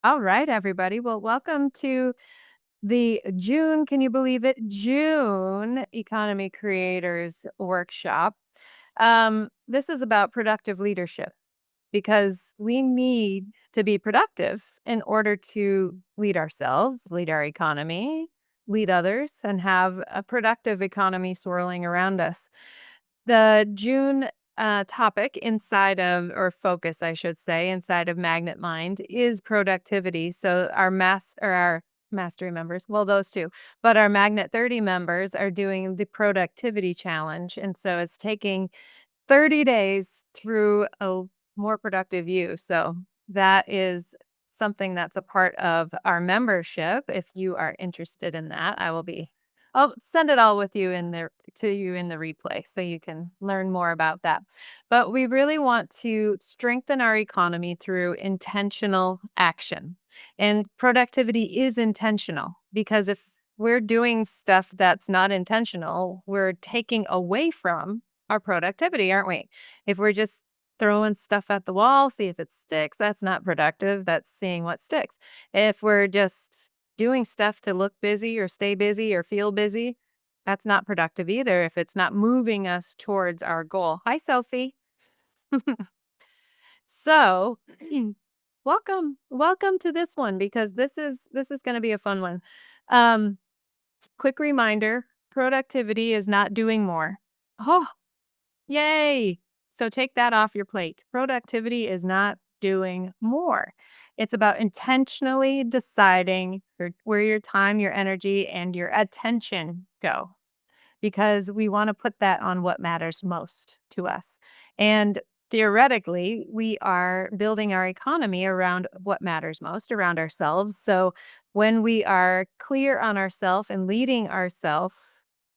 All right, everybody. Well, welcome to the June, can you believe it? June Economy Creators Workshop. This is about productive leadership because we need to be productive in order to lead ourselves, lead our economy, lead others, and have a productive economy swirling around us. The June topic inside of, or focus, I should say, inside of Magnet Mind is productivity. So our mastery members, well, those two, but our Magnet 30 members are doing the productivity challenge. And so it's taking 30 days through a more productive you. So that is something that's a part of our membership. If you are interested in that, I'll send it all with you in there to you in the replay so you can learn more about that. But we really want to strengthen our economy through intentional action. And productivity is intentional because if we're doing stuff that's not intentional, we're taking away from our productivity, aren't we? If we're just throwing stuff at the wall, see if it sticks, that's not productive. That's seeing what sticks. If we're just doing stuff to look busy or stay busy or feel busy, that's not productive either if it's not moving us towards our goal. Hi, Sophie. So, welcome to this one because this is going to be a fun one. Um, Quick reminder: productivity is not doing more. Oh, yay! So take that off your plate. Productivity is not doing more. It's about intentionally deciding where your time, your energy, and your attention go because we want to put that on what matters most to us. And theoretically, we are building our economy around what matters most, around ourselves. So when we are clear on ourselves and leading ourselves,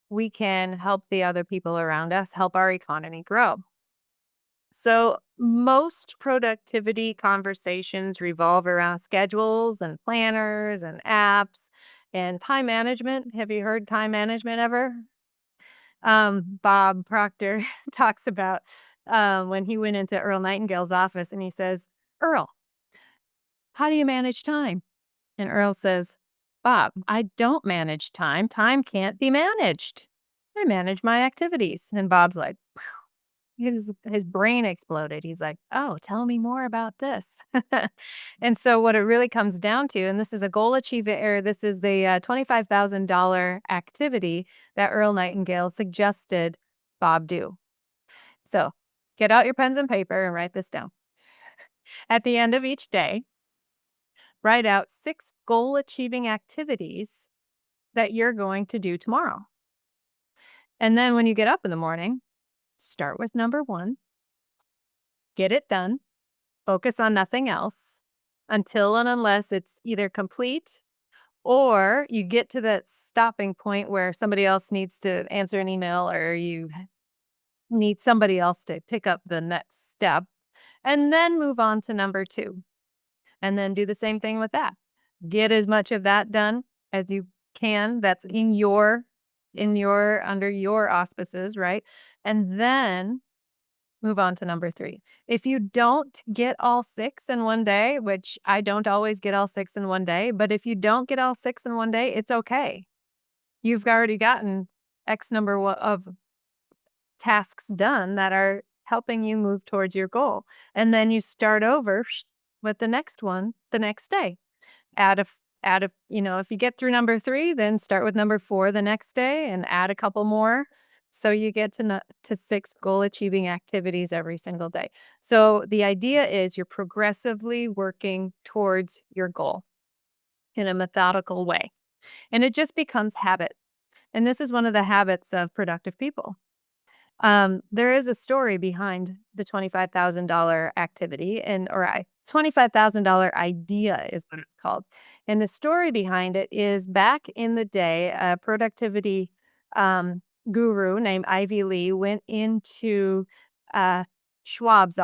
we can help the other people around us, help our economy grow. So, most productivity conversations revolve around schedules and planners and apps and time management. Have you heard time management ever? Bob Proctor talks about when he went into Earl Nightingale's office and he says, "Earl, how do you manage time?" And Earl says, "Bob, I don't manage time. Time can't be managed. I manage my activities." And Bob's like, his brain exploded. He's like, "Oh, tell me more about this." And so what it really comes down to, and this is a goal achievement, or this is the $25,000 activity that Earl Nightingale suggested Bob do. So get out your pens and paper and write this down. At the end of each day, write out 6 goal achieving activities that you're going to do tomorrow. And then when you get up in the morning, start with number 1, get it done. Focus on nothing else until and unless it's either complete or you get to that stopping point where somebody else needs to answer an email or you need somebody else to pick up the next step, and then move on to number 2, and then do the same thing with that. Get as much of that done as you can that's in your under your auspices, right? And then move on to number 3. If you don't get all 6 in one day, which I don't always get all 6 in one day, but if you don't get all 6 in one day, it's okay. You've already gotten X number of tasks done that are helping you move towards your goal. And then you start over with the next one the next day. If you get through number 3, then start with number 4 the next day and add a couple more. So you get to 6 goal achieving activities every single day. So the idea is you're progressively working towards your goal in a methodical way. And it just becomes habit. And this is one of the habits of productive people. There is a story behind the $25,000 activity $25,000 idea is what it's called. And the story behind it is back in the day, a productivity um, guru named Ivy Lee went into uh, Charles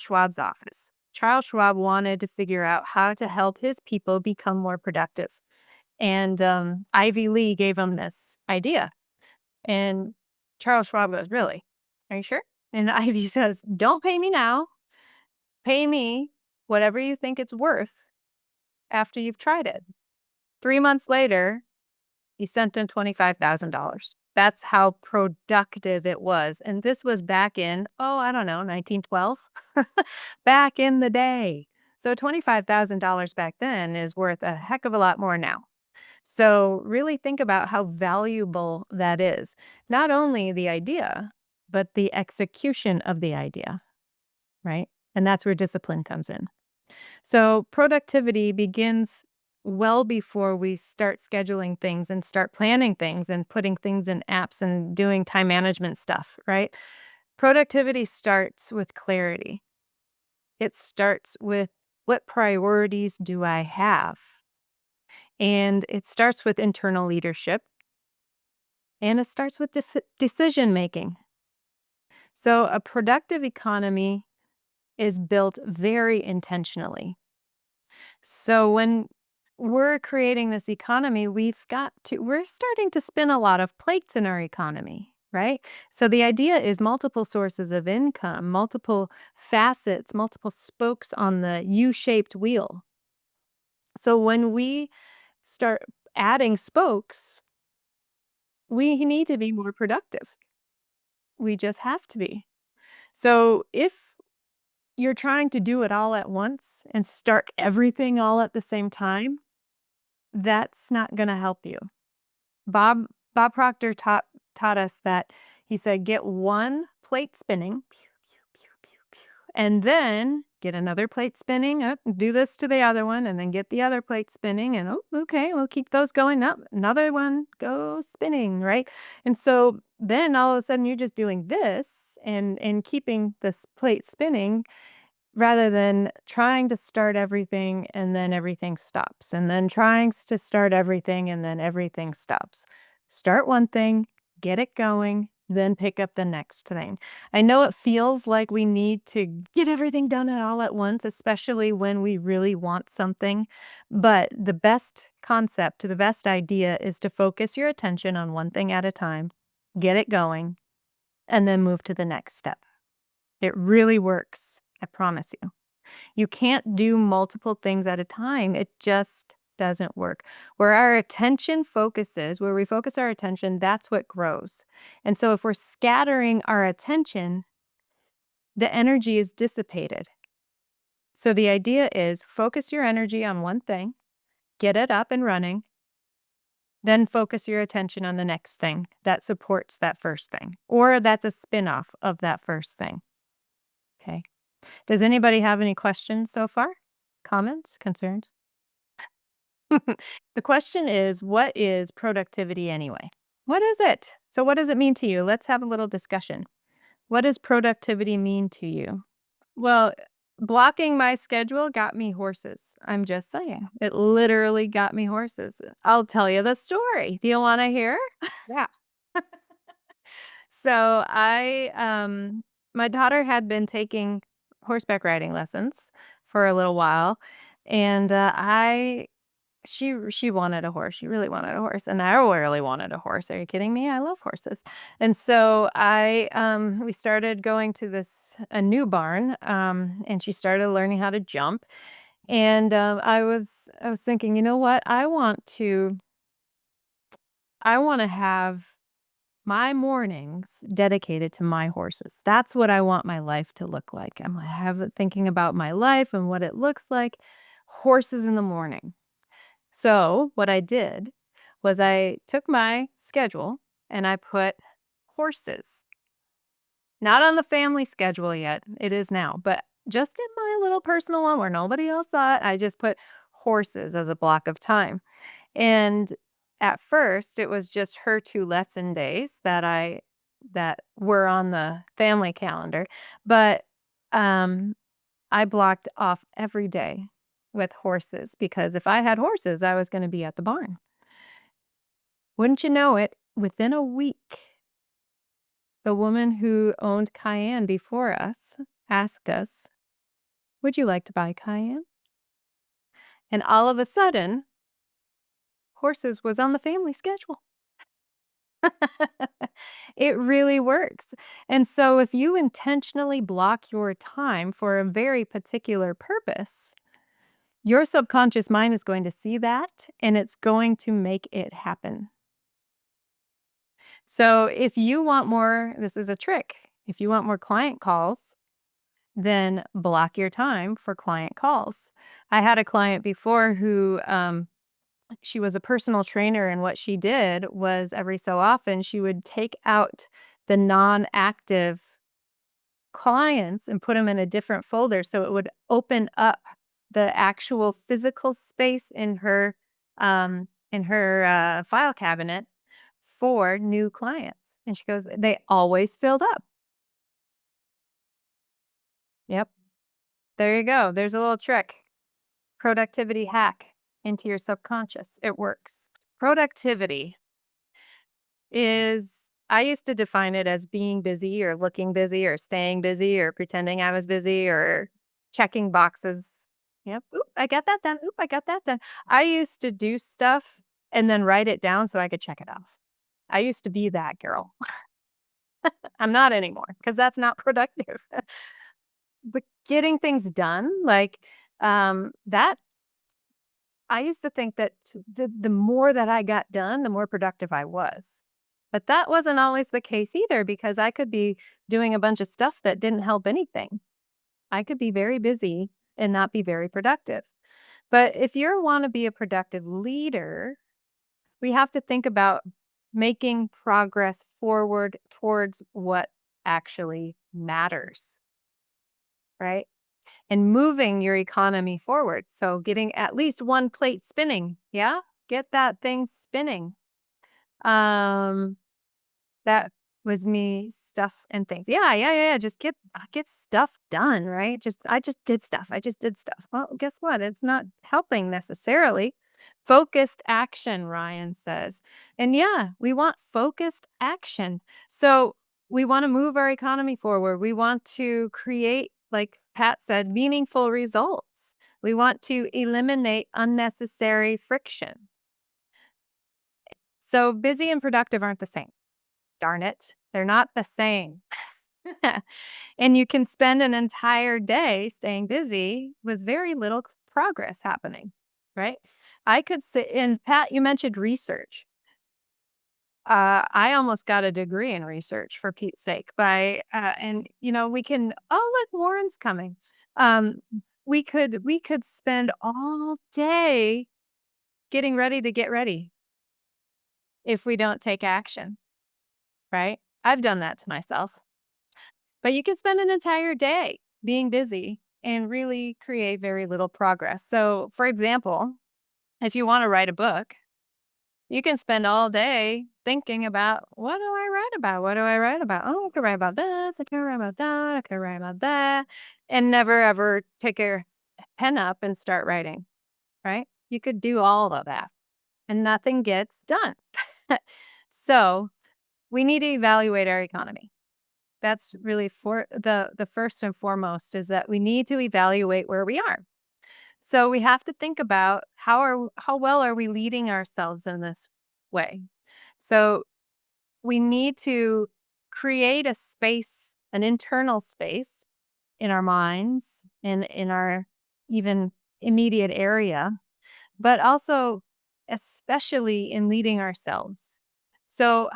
Schwab's office. Charles Schwab wanted to figure out how to help his people become more productive. And Ivy Lee gave him this idea. And Charles Schwab goes, "Really? Are you sure?" And Ivy says, "Don't pay me now. Pay me whatever you think it's worth after you've tried it. 3 months later, he sent in $25,000. That's how productive it was, and this was back in, oh, I don't know, 1912? Back in the day. So $25,000 back then is worth a heck of a lot more now. So really think about how valuable that is. Not only the idea, but the execution of the idea, right? And that's where discipline comes in. So productivity begins well before we start scheduling things and start planning things and putting things in apps and doing time management stuff, right? Productivity starts with clarity. It starts with, what priorities do I have? And it starts with internal leadership, and it starts with decision making. So a productive economy is built very intentionally. So when we're creating this economy, we're starting to spin a lot of plates in our economy, right? So the idea is multiple sources of income, multiple facets, multiple spokes on the U-shaped wheel. So when we start adding spokes, we need to be more productive. We just have to be. So if you're trying to do it all at once and start everything all at the same time, that's not gonna help you. Bob Bob Proctor taught us that. He said, "Get one plate spinning, pew, pew, pew, pew, pew, and then get another plate spinning, do this to the other one, and then get the other plate spinning, and, oh, okay, we'll keep those going up. Another one goes spinning," right? And so then all of a sudden, you're just doing this and keeping this plate spinning, rather than trying to start everything and then everything stops, and then trying to start everything and then everything stops. Start one thing, get it going, then pick up the next thing. I know it feels like we need to get everything done at all at once, especially when we really want something. But the best concept, the best idea is to focus your attention on one thing at a time, get it going, and then move to the next step. It really works. I promise you. You can't do multiple things at a time. It just doesn't work. Where our attention focuses, where we focus our attention, that's what grows. And so if we're scattering our attention, the energy is dissipated. So the idea is, focus your energy on one thing, get it up and running, then focus your attention on the next thing that supports that first thing, or that's a spin-off of that first thing. Okay. Does anybody have any questions so far? Comments? Concerns? The question is, what is productivity anyway? What is it? So, what does it mean to you? Let's have a little discussion. What does productivity mean to you? Well, blocking my schedule got me horses. I'm just saying. It literally got me horses. I'll tell you the story. Do you want to hear? Yeah. So, my daughter had been taking horseback riding lessons for a little while, and she wanted a horse. She really wanted a horse, and I really wanted a horse. Are you kidding me? I love horses. And so we started going to a new barn, and she started learning how to jump. And I was thinking, you know what? I want to have my mornings dedicated to my horses. That's what I want my life to look like. Thinking about my life and what it looks like. Horses in the morning. So what I did was I took my schedule and I put horses, not on the family schedule yet. It is now, but just in my little personal one where nobody else saw it, I just put horses as a block of time. And at first, it was just her 2 lesson days that were on the family calendar, but, um, I blocked off every day with horses, because if I had horses, I was gonna be at the barn. Wouldn't you know it, within a week, the woman who owned Cayenne before us asked us, "Would you like to buy Cayenne?" And all of a sudden, horses was on the family schedule. It really works. And so if you intentionally block your time for a very particular purpose, Your subconscious mind is going to see that and it's going to make it happen. So if you want more, this is a trick. If you want more client calls, then block your time for client calls. I had a client before who she was a personal trainer, and what she did was every so often she would take out the non-active clients and put them in a different folder so it would open up the actual physical space in her file cabinet for new clients. And she goes, they always filled up. Yep. There you go. There's a little trick. Productivity hack into your subconscious. It works. Productivity is, I used to define it as being busy or looking busy or staying busy or pretending I was busy or checking boxes. Yep. Oop, I got that done. Oop, I got that done. I used to do stuff and then write it down so I could check it off. I used to be that girl. I'm not anymore because that's not productive. But getting things done, like that, I used to think that the more that I got done, the more productive I was. But that wasn't always the case either because I could be doing a bunch of stuff that didn't help anything. I could be very busy and not be very productive. But if you want to be a productive leader, we have to think about making progress forward towards what actually matters, right? And moving your economy forward. So getting at least one plate spinning. Yeah. Get that thing spinning. Um, That was me, stuff and things. Yeah. Just get stuff done, right? I just did stuff. I just did stuff. Well, guess what? It's not helping necessarily. Focused action, Ryan says. And yeah, we want focused action. So we want to move our economy forward. We want to create, like Pat said, meaningful results. We want to eliminate unnecessary friction. So busy and productive aren't the same. Darn it, they're not the same. And you can spend an entire day staying busy with very little progress happening, right? I could sit and Pat, you mentioned research. I almost got a degree in research for Pete's sake and we can, oh, look, Warren's coming. Um, we could spend all day getting ready to get ready if we don't take action, right? I've done that to myself. But you can spend an entire day being busy and really create very little progress. So, for example, if you want to write a book, you can spend all day thinking about what do I write about? What do I write about? Oh, I could write about this. I could write about that. I could write about that. And never ever pick your pen up and start writing, right? You could do all of that and nothing gets done. So, we need to evaluate our economy. That's really for the first and foremost is that we need to evaluate where we are. So we have to think about how well are we leading ourselves in this way. So we need to create a space, an internal space in our minds and in our even immediate area, but also especially in leading ourselves. So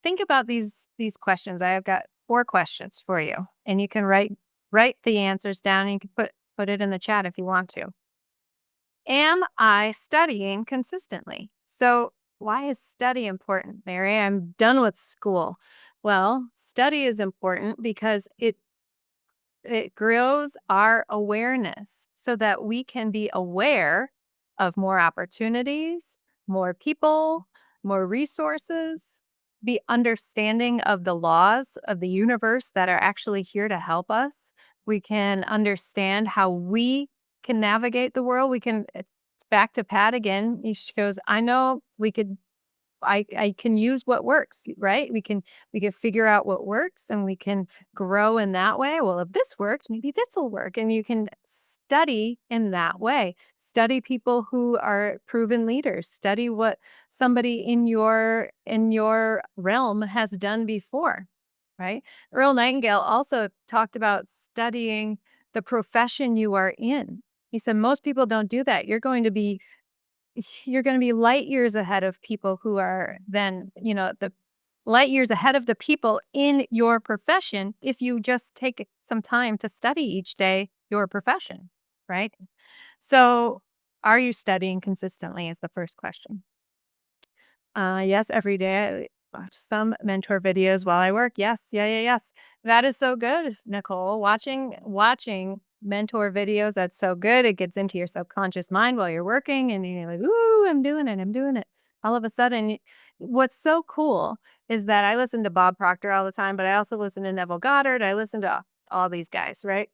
think about these questions. I have got 4 questions for you, and you can write the answers down, and you can put it in the chat if you want to. Am I studying consistently? So, why is study important, Mary? I'm done with school. Well, study is important because it grows our awareness so that we can be aware of more opportunities, more people, more resources, be understanding of the laws of the universe that are actually here to help us. We can understand how we can navigate the world. We can, back to Pat again. She goes, I know I can use what works, right? We can figure out what works and we can grow in that way. Well, if this worked, maybe this will work. And you can study in that way. Study people who are proven leaders. Study what somebody in your realm has done before, right? Earl Nightingale also talked about studying the profession you are in. He said, most people don't do that. You're going to be light years ahead of people who are then, the light years ahead of the people in your profession if you just take some time to study each day your profession, right? So, are you studying consistently is the first question. Yes, every day I watch some mentor videos while I work. Yes, yeah, yeah, yes. That is so good, Nicole. Watching mentor videos, that's so good. It gets into your subconscious mind while you're working, and you're like, "Ooh, I'm doing it. I'm doing it." All of a sudden, what's so cool is that I listen to Bob Proctor all the time, but I also listen to Neville Goddard. I listen to all these guys, right?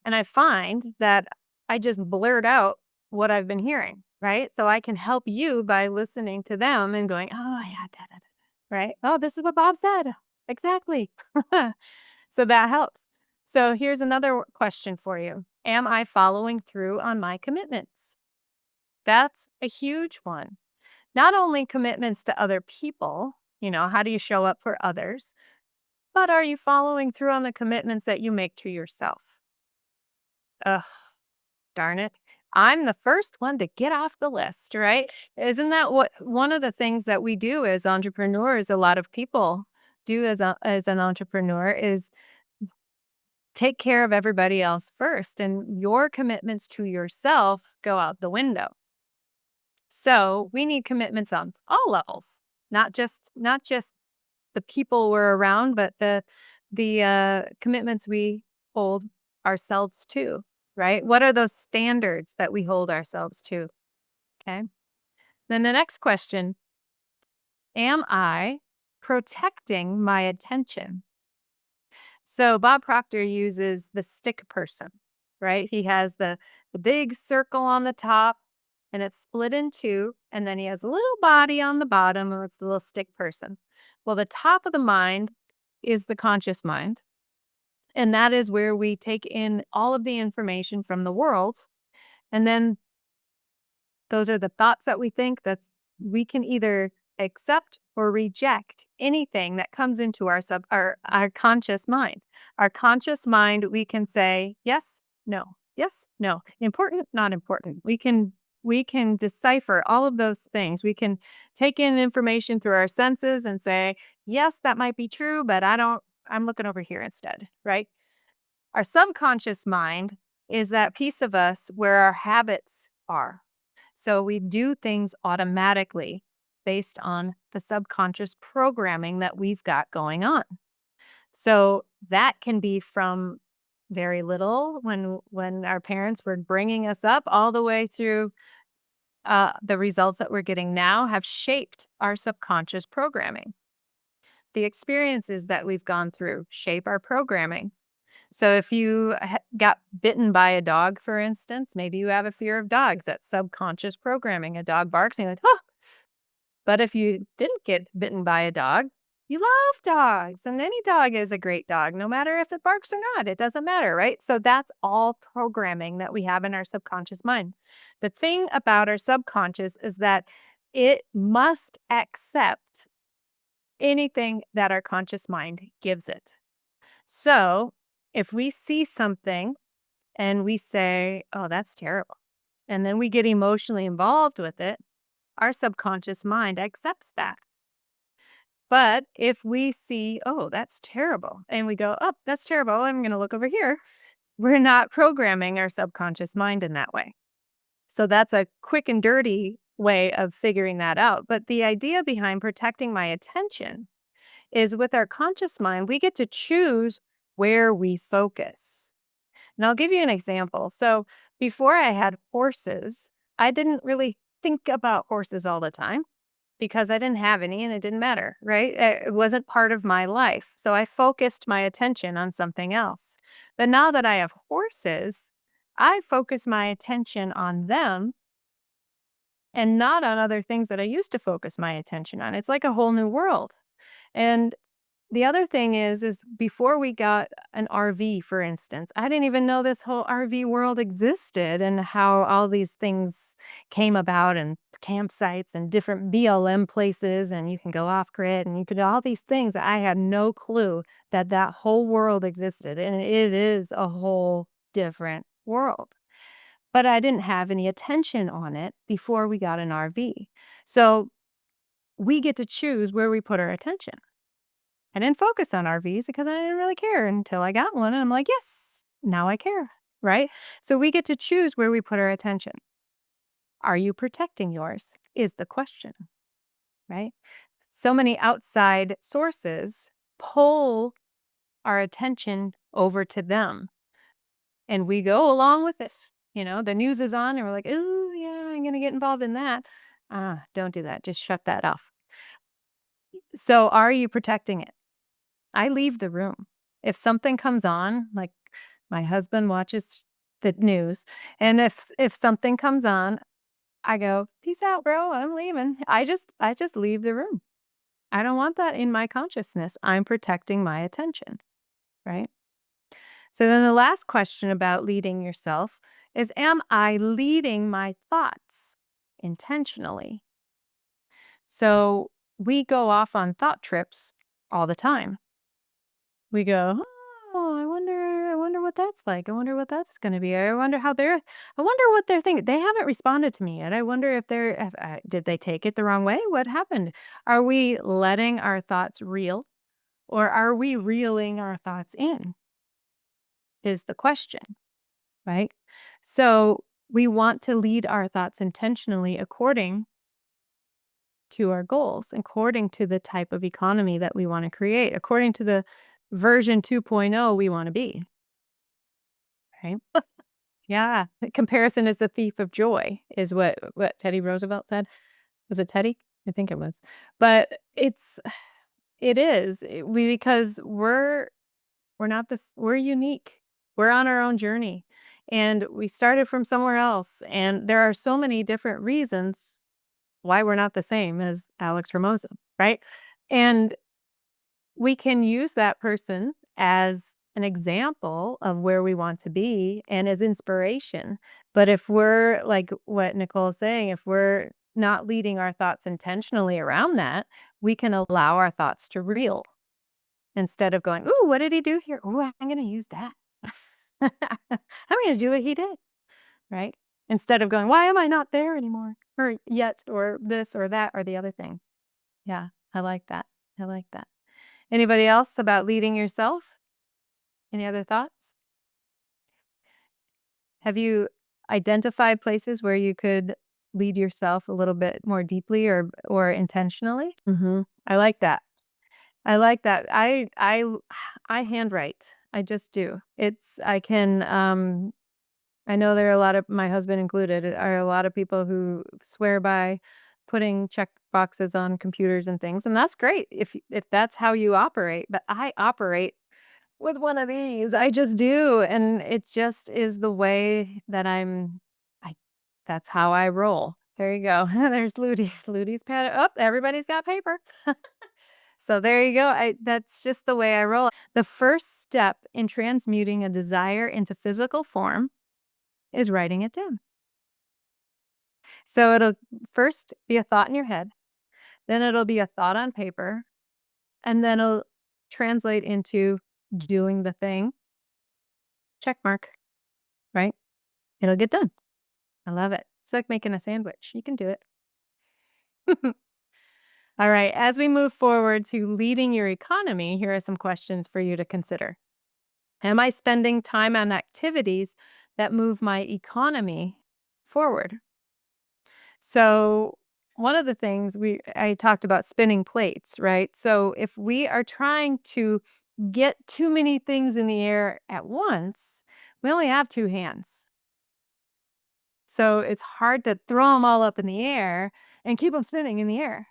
And I find that I just blurt out what I've been hearing, right? So I can help you by listening to them and going, "Oh, yeah, da, da, da, da," right? "Oh, this is what Bob said." Exactly. So that helps. So here's another question for you. Am I following through on my commitments? That's a huge one. Not only commitments to other people, how do you show up for others, but are you following through on the commitments that you make to yourself? Ugh. Darn it. I'm the first one to get off the list, right? Isn't that what one of the things that we do as entrepreneurs, a lot of people do as an entrepreneur is take care of everybody else first and your commitments to yourself go out the window. So, we need commitments on all levels, not just the people we're around, but the commitments we hold ourselves to, right? What are those standards that we hold ourselves to? Okay. Then the next question, am I protecting my attention? So Bob Proctor uses the stick person, right? He has the big circle on the top and it's split in two, and then he has a little body on the bottom, and it's the little stick person. Well, the top of the mind is the conscious mind. And that is where we take in all of the information from the world. And then those are the thoughts that we think. We can either accept or reject anything that comes into our conscious mind. Our conscious mind, we can say yes, no, important, not important. We can decipher all of those things. We can take in information through our senses and say, yes, that might be true, but I'm looking over here instead, right? Our subconscious mind is that piece of us where our habits are. So we do things automatically based on the subconscious programming that we've got going on. So that can be from very little when our parents were bringing us up all the way through the results that we're getting now have shaped our subconscious programming. The experiences that we've gone through shape our programming. So if you got bitten by a dog, for instance, maybe you have a fear of dogs. That's subconscious programming. A dog barks and you're like, oh. But if you didn't get bitten by a dog, you love dogs. And any dog is a great dog, no matter if it barks or not. It doesn't matter, right? So that's all programming that we have in our subconscious mind. The thing about our subconscious is that it must accept anything that our conscious mind gives it. So if we see something and we say, oh, that's terrible, and then we get emotionally involved with it, our subconscious mind accepts that. But if we see, oh, that's terrible, and we go, oh, that's terrible, I'm going to look over here, we're not programming our subconscious mind in that way. So that's a quick and dirty way of figuring that out. But the idea behind protecting my attention is with our conscious mind, we get to choose where we focus. And I'll give you an example. So before I had horses, I didn't really think about horses all the time because I didn't have any and it didn't matter, right? It wasn't part of my life. So I focused my attention on something else. But now that I have horses, I focus my attention on them and not on other things that I used to focus my attention on. It's like a whole new world. And the other thing is before we got an RV, for instance, I didn't even know this whole RV world existed and how all these things came about and campsites and different BLM places and you can go off grid and you could do all these things. I had no clue that whole world existed and it is a whole different world. but I didn't have any attention on it before we got an RV. So we get to choose where we put our attention. I didn't focus on RVs because I didn't really care until I got one. And I'm like, yes, now I care. Right. So we get to choose where we put our attention. Are you protecting yours? Is the question. Right. So many outside sources pull our attention over to them and we go along with it. The news is on and we're like, oh, yeah, I'm going to get involved in that. Don't do that. Just shut that off. So are you protecting it? I leave the room. If something comes on, like my husband watches the news, and if something comes on, I go, "Peace out, bro. I'm leaving." I just leave the room. I don't want that in my consciousness. I'm protecting my attention, right? So then the last question about leading yourself is, am I leading my thoughts intentionally? So we go off on thought trips all the time. We go, "Oh, I wonder what that's like. I wonder what that's gonna be. I wonder what they're thinking. They haven't responded to me yet. I wonder if did they take it the wrong way? What happened? Are we letting our thoughts reel or are we reeling our thoughts in?" Is the question, right? So we want to lead our thoughts intentionally according to our goals, according to the type of economy that we want to create, according to the version 2.0 we want to be, right? Yeah. Comparison is the thief of joy is what Teddy Roosevelt said. Was it Teddy? I think it was. But it is. Because we're not this we're unique. We're on our own journey and we started from somewhere else and there are so many different reasons why we're not the same as Alex Ramosa, right? And we can use that person as an example of where we want to be and as inspiration. But if we're like what Nicole's saying, if we're not leading our thoughts intentionally around that, we can allow our thoughts to reel instead of going, "Ooh, what did he do here? Ooh, I'm going to use that. I'm going to do what he did." Right? Instead of going, "Why am I not there anymore? Or yet, or this, or that, or the other thing." Yeah, I like that. I like that. Anybody else about leading yourself? Any other thoughts? Have you identified places where you could lead yourself a little bit more deeply or intentionally? I like that. I like that. I handwrite. I just do. I know there are a lot of my husband included, are a lot of people who swear by putting check boxes on computers and things, and that's great if that's how you operate, but I operate with one of these. I just do, and it just is the way that I that's how I roll. There you go. There's Ludy's. Ludy's pad. Oh, everybody's got paper. So there you go. That's just the way I roll. The first step in transmuting a desire into physical form is writing it down. So it'll first be a thought in your head, then it'll be a thought on paper, and then it'll translate into doing the thing. Check mark, right? It'll get done. I love it. It's like making a sandwich. You can do it. All right. As we move forward to leading your economy, here are some questions for you to consider. Am I spending time on activities that move my economy forward? So, one of the things I talked about spinning plates, right? So, if we are trying to get too many things in the air at once, we only have two hands. So, it's hard to throw them all up in the air and keep them spinning in the air.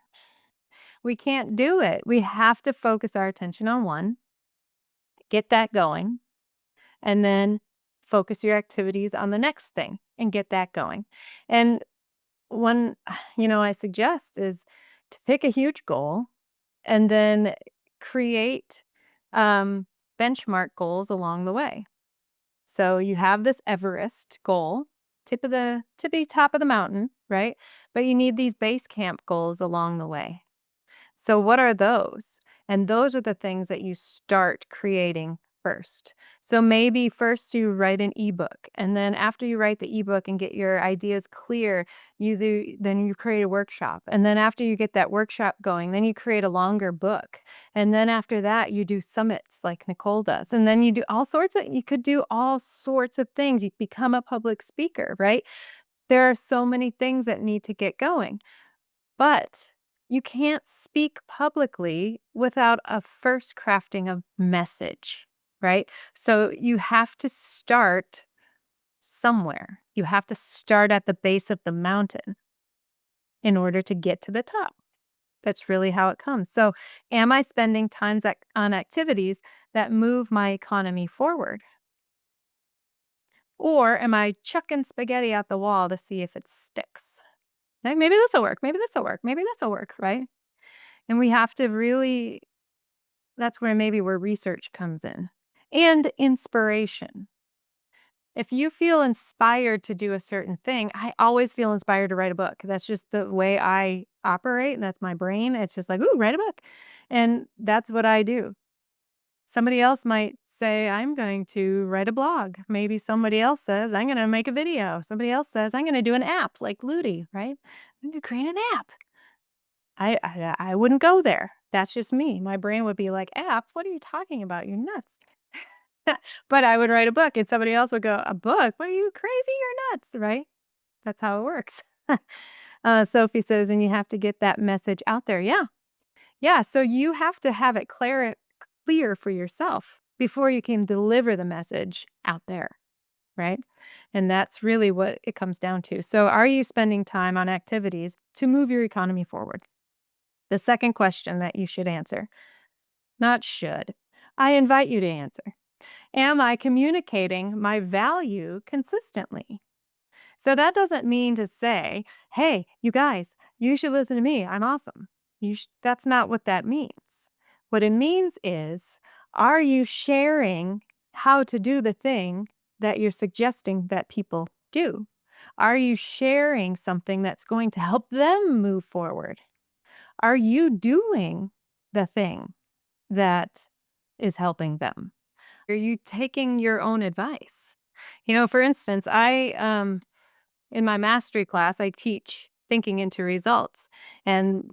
We can't do it. We have to focus our attention on one, get that going, and then focus your activities on the next thing and get that going. And one, I suggest is to pick a huge goal and then create um, benchmark goals along the way. So you have this Everest goal, tippy top of the mountain, right? But you need these base camp goals along the way. So what are those? And those are the things that you start creating first. So maybe first you write an ebook, and then after you write the ebook and get your ideas clear, then you create a workshop. And then after you get that workshop going, then you create a longer book. And then after that, you do summits like Nicole does. And then you could do all sorts of things. You become a public speaker, right? There are so many things that need to get going. But you can't speak publicly without a first crafting of message, right? So you have to start somewhere. You have to start at the base of the mountain in order to get to the top. That's really how it comes. So, am I spending on activities that move my economy forward? Or am I chucking spaghetti at the wall to see if it sticks? Maybe this will work. Maybe this will work. Maybe this will work, right? And we have to really that's where research comes in, and inspiration. If you feel inspired to do a certain thing, I always feel inspired to write a book. That's just the way I operate, and that's my brain. It's just like, "Ooh, write a book." And that's what I do. Somebody else might say, "I'm going to write a blog." Maybe somebody else says, "I'm gonna make a video." Somebody else says, "I'm gonna do an app like Ludi," right? I'm gonna create an app. I wouldn't go there. That's just me. My brain would be like, "App? What are you talking about? You're nuts." But I would write a book and somebody else would go, "A book? What are you crazy? You're nuts," right? That's how it works. Sophie says, "And you have to get that message out there." Yeah. Yeah, so you have to have it clear for yourself before you can deliver the message out there, right? And that's really what it comes down to. So are you spending time on activities to move your economy forward? The second question that you should answer, not should. I invite you to answer. Am I communicating my value consistently? So that doesn't mean to say, "Hey, you guys, you should listen to me. I'm awesome." That's not what that means. What it means is, are you sharing how to do the thing that you're suggesting that people do? Are you sharing something that's going to help them move forward? Are you doing the thing that is helping them? Are you taking your own advice? For instance, in my mastery class, I teach thinking into results. And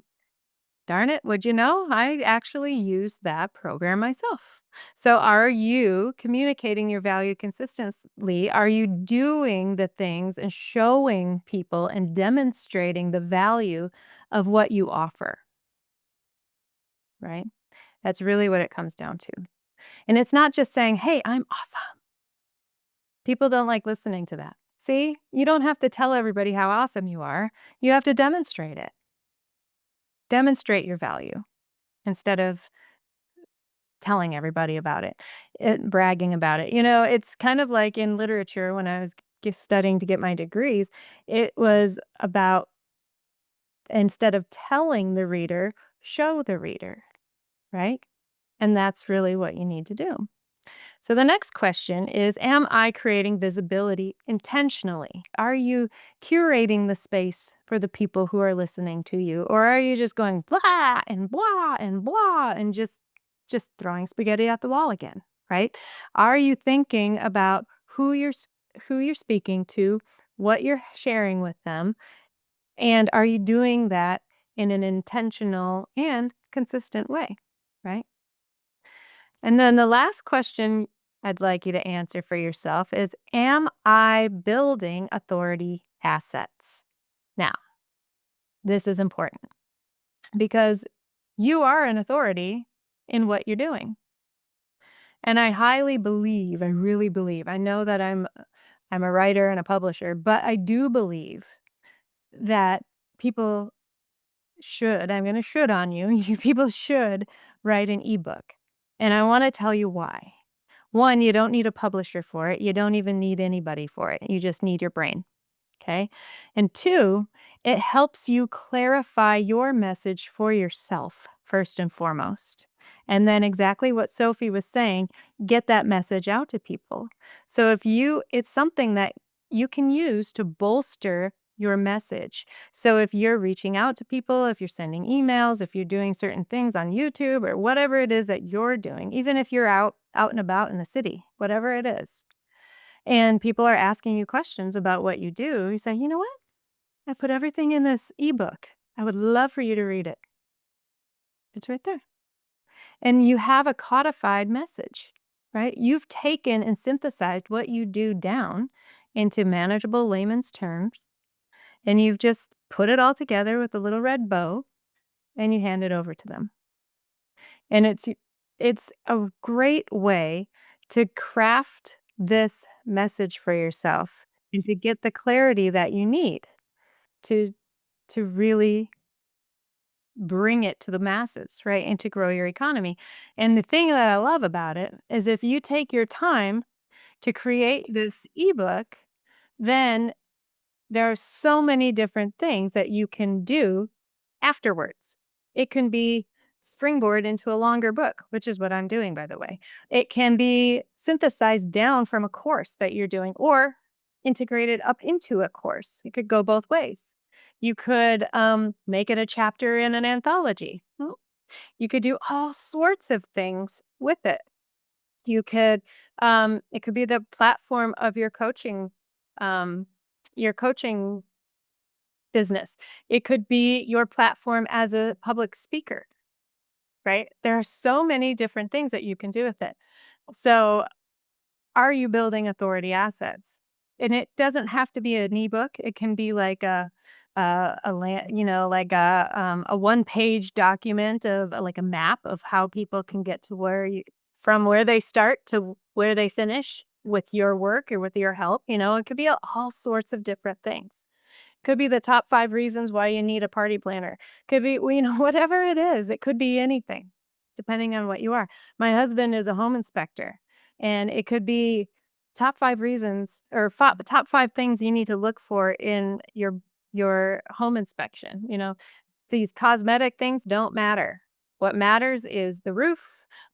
darn it, would you know, I actually use that program myself. So, are you communicating your value consistently? Are you doing the things and showing people and demonstrating the value of what you offer? Right? That's really what it comes down to. And it's not just saying, "Hey, I'm awesome." People don't like listening to that. See, you don't have to tell everybody how awesome you are. You have to demonstrate it. Demonstrate your value instead of telling everybody about it, bragging about it. It's kind of like in literature when I was studying to get my degrees, it was about instead of telling the reader, show the reader, right? And that's really what you need to do. So the next question is, am I creating visibility intentionally? Are you curating the space for the people who are listening to you? Or are you just going blah and blah and blah and just throwing spaghetti at the wall again, right? Are you thinking about who you're speaking to, what you're sharing with them, and are you doing that in an intentional and consistent way, right? And then the last question I'd like you to answer for yourself is, am I building authority assets? Now, this is important because you are an authority in what you're doing. And I really believe, I know that I'm a writer and a publisher, but I do believe that people I'm going to should on you, people should write an ebook. And I want to tell you why. One, you don't need a publisher for it. You don't even need anybody for it. You just need your brain. Okay. And two, it helps you clarify your message for yourself, first and foremost. And then exactly what Sophie was saying, get that message out to people. So it's something that you can use to bolster your message. So if you're reaching out to people, if you're sending emails, if you're doing certain things on YouTube or whatever it is that you're doing, even if you're out and about in the city, whatever it is, and people are asking you questions about what you do, you say, "You know what? I put everything in this ebook. I would love for you to read it." It's right there. And you have a codified message, right? You've taken and synthesized what you do down into manageable layman's terms, and you've just put it all together with a little red bow, and you hand it over to them. And it's a great way to craft this message for yourself and to get the clarity that you need to really bring it to the masses, right? And to grow your economy. And the thing that I love about it is if you take your time to create this ebook, then there are so many different things that you can do afterwards. It can be springboard into a longer book, which is what I'm doing, by the way. It can be synthesized down from a course that you're doing or integrated up into a course. It could go both ways. You could make it a chapter in an anthology. You could do all sorts of things with it. You could, it could be the platform of um, your coaching business. It could be your platform as a public speaker, right? There are so many different things that you can do with it. So, are you building authority assets? And it doesn't have to be an ebook. It can be like like a one-page document of like a map of how people can get to from where they start to where they finish with your work or with your help. It could be all sorts of different things. Could be the top 5 reasons why you need a party planner. Could be, well, whatever it is, it could be anything, depending on what you are. My husband is a home inspector, and it could be top 5 reasons or top 5 things you need to look for in your home inspection. These cosmetic things don't matter. What matters is the roof.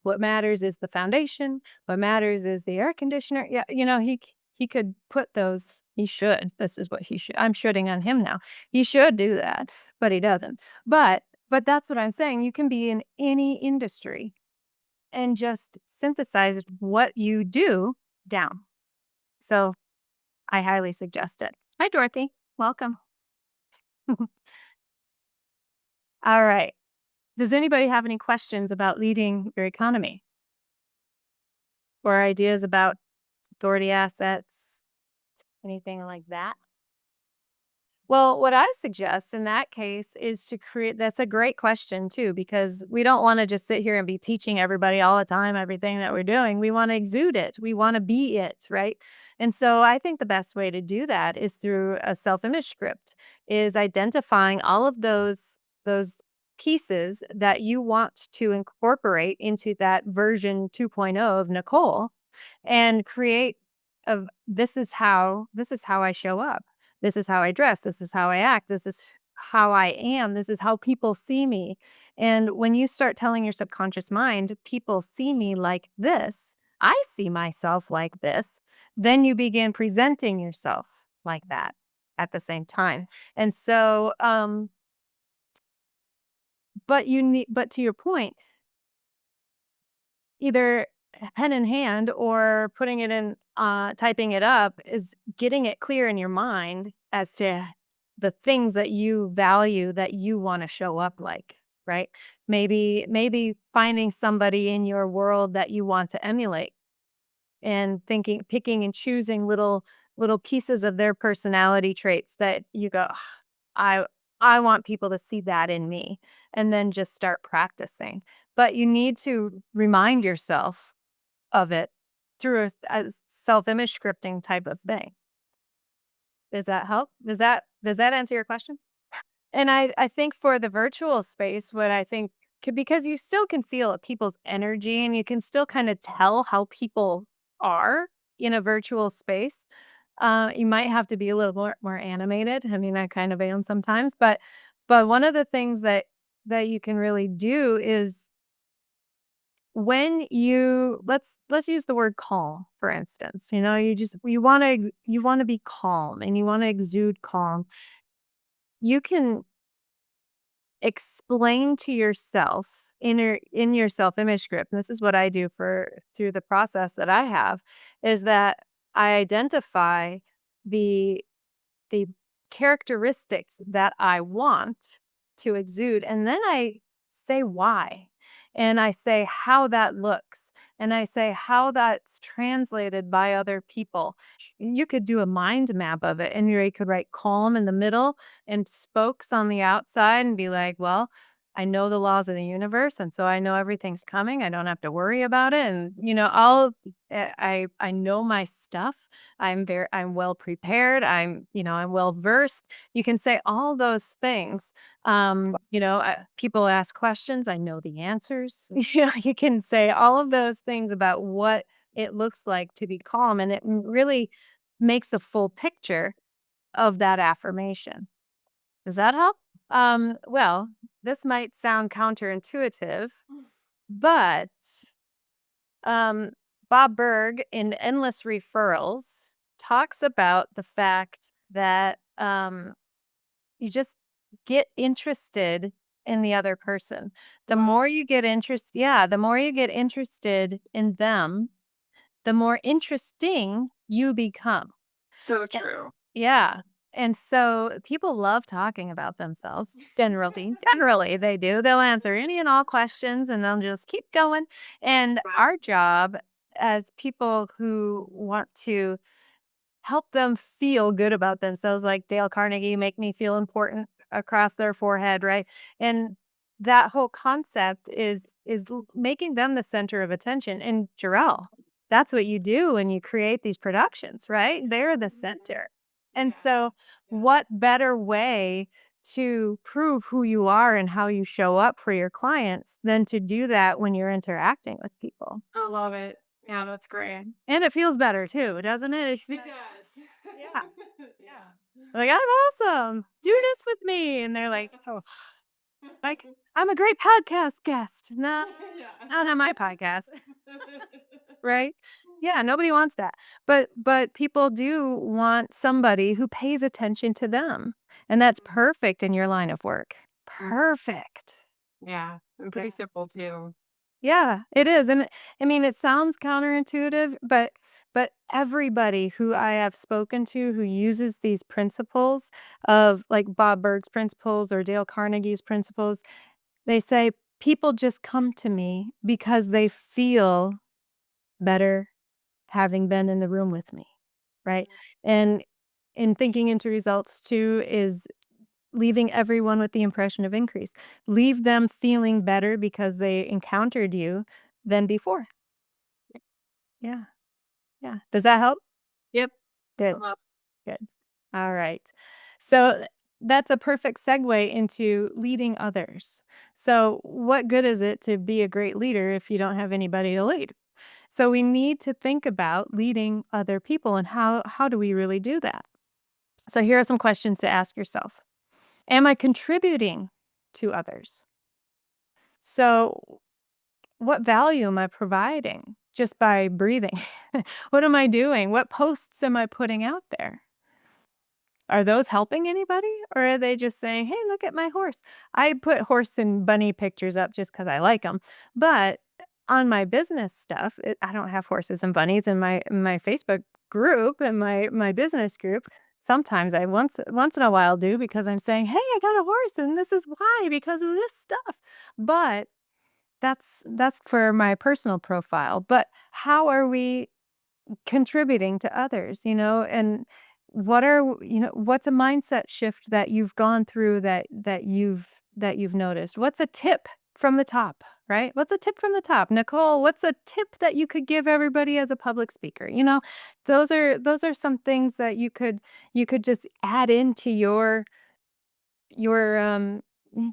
What matters is the foundation. What matters is the air conditioner. Yeah, he could put those. He should. This is what he should. I'm shooting on him now. He should do that, but he doesn't. But that's what I'm saying. You can be in any industry and just synthesize what you do down. So I highly suggest it. Hi, Dorothy. Welcome. All right. Does anybody have any questions about leading your economy or ideas about authority assets, anything like that? Well, what I suggest in that case is to create that's a great question too, because we don't want to just sit here and be teaching everybody all the time everything that we're doing. We want to exude it. We want to be it, right? And so I think the best way to do that is through a self-image script, is identifying all of those pieces that you want to incorporate into that version 2.0 of Nicole and create of this is how I show up. This is how I dress. This is how I act. This is how I am. This is how people see me. And when you start telling your subconscious mind, people see me like this, I see myself like this, then you begin presenting yourself like that at the same time. And so, but to your point, either pen in hand or putting it in typing it up is getting it clear in your mind as to the things that you value that you want to show up like, right? Maybe finding somebody in your world that you want to emulate and thinking picking and choosing little pieces of their personality traits that you go, I I want people to see that in me, and then just start practicing. But you need to remind yourself of it through a self-image scripting type of thing. Does that help? Does that answer your question? And I think for the virtual space, what I think because you still can feel people's energy and you can still kind of tell how people are in a virtual space. You might have to be a little more animated. I mean, I kind of am sometimes, but one of the things that you can really do when let's use the word calm, for instance. You want to be calm and you want to exude calm. You can explain to yourself in your self-image script, and this is what I do for through the process that I have, is that I identify the the characteristics that I want to exude, and then I say why, and I say how that looks, and I say how that's translated by other people. You could do a mind map of it, and you could write calm in the middle and spokes on the outside and be like, well, I know the laws of the universe, and so I know everything's coming. I don't have to worry about it. And I know my stuff. I'm well prepared. I'm well versed. You can say all those things. People ask questions. I know the answers. You can say all of those things about what it looks like to be calm, and it really makes a full picture of that affirmation. Does that help? Well, this might sound counterintuitive, but um, Bob Berg in Endless Referrals talks about the fact that you just get interested in the other person. The more you get interested in them, the more interesting you become. So true. Yeah. And so people love talking about themselves. Generally they do. They'll answer any and all questions and they'll just keep going. And our job as people who want to help them feel good about themselves, like Dale Carnegie, make me feel important across their forehead, right? And that whole concept is making them the center of attention. And Jarrell, that's what you do when you create these productions, right? They're the center. And Yeah. so, Yeah. what better way to prove who you are and how you show up for your clients than to do that when you're interacting with people? I love it. Yeah, that's great. And it feels better too, doesn't it? It does. Yeah. Yeah. Like, "I'm awesome. Do this with me." And they're like, "Oh, like, I'm a great podcast guest." No, Yeah. not on my podcast, right? Yeah, nobody wants that. But people do want somebody who pays attention to them, and that's perfect in your line of work. Perfect. Yeah, and pretty simple too. Yeah, it is, and I mean, it sounds counterintuitive, but everybody who I have spoken to who uses these principles of, like, Bob Berg's principles or Dale Carnegie's principles, they say, "People just come to me because they feel better having been in the room with me," right? And in thinking into results too is leaving everyone with the impression of increase. Leave them feeling better because they encountered you than before. Yeah, yeah. Does that help? Yep. Good, I love good. All right. So that's a perfect segue into leading others. So what good is it to be a great leader if you don't have anybody to lead? So we need to think about leading other people and how do we really do that? So here are some questions to ask yourself. Am I contributing to others? So what value am I providing just by breathing? What am I doing? What posts am I putting out there? Are those helping anybody? Or are they just saying, hey, look at my horse? I put horse and bunny pictures up just because I like them. But on my business stuff, I don't have horses and bunnies in my Facebook group and my business group. Sometimes I once in a while do because I'm saying, hey, I got a horse and this is why because of this stuff. But that's for my personal profile, but how are we contributing to others, and what's a mindset shift that you've gone through that you've noticed? What's a tip from the top, right? What's a tip from the top? Nicole, what's a tip that you could give everybody as a public speaker? Those are some things that you could just add into your